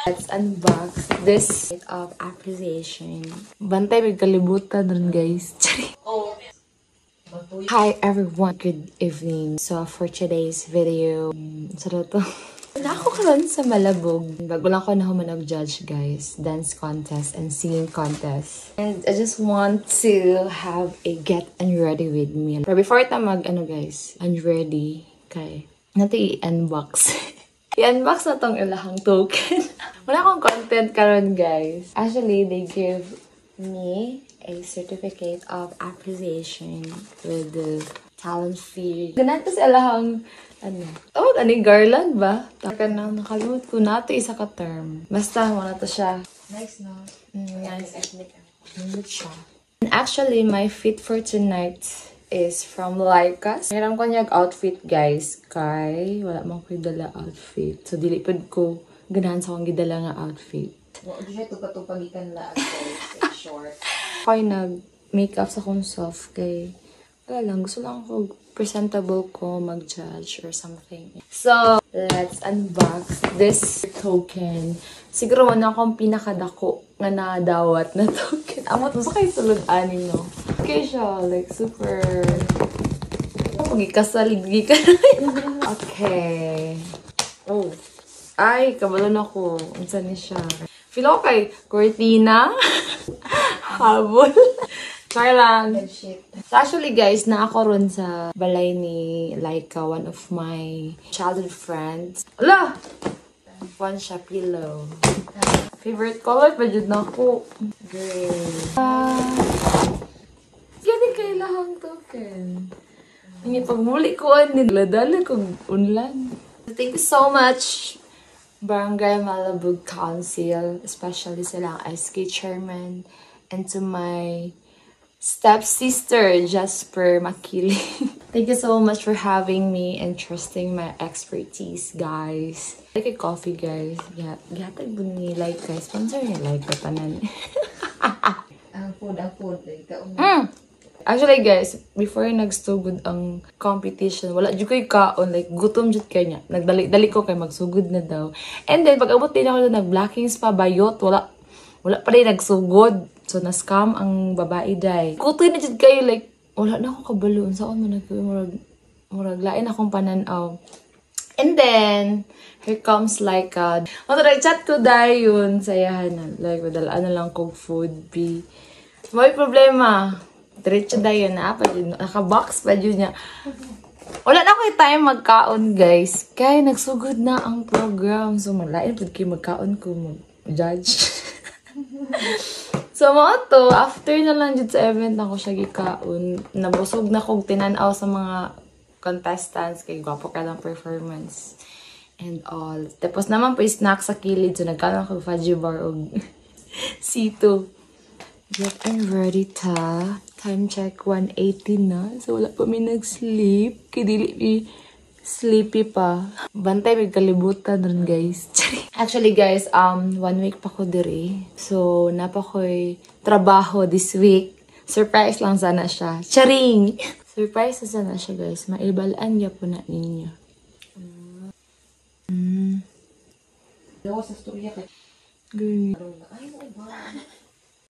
Let's unbox this of appreciation. Bantay may kalibutan rin, guys. Hi everyone, good evening. So for today's video, sarap to. Ako karon sa Malabog. Bago lang ko na mag-judge, guys. Dance contest and singing contest. And I just want to have a get and ready with me. But before ito guys, and ready, kay natin i-unbox. I-unbox na tong ilahang token. Wala akong content karon, guys. Actually, they give me a certificate of appreciation with the talent fee. Ganito sa ilahang garland ba? Taka na, nakalimut ko na ito isa ka term. Basta, wala to siya. Nice, no? Nice. Nice siya. And actually, my fit for tonight is from Lycas. Meron ko niyag outfit, guys. Kay, wala mang ko dala outfit. So, dilipad ko ganahan sa akong gidala nga outfit. Di siya tupag-tupagikan lang. Short. Ako'y nag-makeup sa akong soft kay wala lang, gusto lang ako presentable ko mag-judge or something. So, let's unbox this token. Siguro wala akong pinakadako nga nadawat na token. Amot mo sa kayo tulad-anin, no? Okay siya, like super pagikasalig ka na. Okay. Oh. Ay, kabalon ako. Unsan ni siya? Feel ko kay Cortina. Habol. Try lang. So actually guys, na ako ron sa balay ni Laika, one of my childhood friends. Ala! One siya, pillow. Favorite color pa dyan na ako. Gray. Gani kayo lahang token. Hindi pagmuli ko, niladala kong unlan. Thank you so much, Barangay Malabog Council, especially silang SK Chairman, and to my stepsister, Jasper Makili. Thank you so much for having me and trusting my expertise, guys. Like a coffee, guys. Gatag po ni Like, guys. Sponsor ni Like, kapanan. Ang food. Actually, guys, before nagsugod ang competition, wala dyan kayo kaon. Like, gutom dyan kayo niya. Nagdali ko kayo magsugod na daw. And then, pag abot din ako doon, nag-blackings pa, bayot, wala pa rin nagsugod. So, na-scam ang babae day. Kutoy na dyan kayo, like, wala na akong kabaloon. Saan mo muraglain akong pananaw. And then, here comes like, chat ko dahil yun, sayahan na. Like, madalaan na lang kong food, be. May problema. Diretso dahil yun na. Naka-box pa dyan niya. Wala na ako yung time magkaon, guys. Kaya nagsugod na ang program. So, malain po kayo magkaon ko mag-judge. So, mga to, after na lang dyan sa event ako siya gikaon. Nabusog na kong tinanaw sa mga contestants. Kay gwapo ka lang performance. And all. Tapos naman po yung snack sa kilid. So, nagkaroon ako fudgy bar o C2. Get and ready ta. Time check 1:80 na. So, wala pa may nag-sleep. Kidili sleepy pa. Bantay may kalibutan rin, guys. Actually, guys, 1 week pa ko diri. So, napa ko'y trabaho this week. Surprise lang sana siya. Charing! Surprise na sana siya, guys. Maibalaan niya po na ninyo. Dawa sa storya kay Ganyan. ay,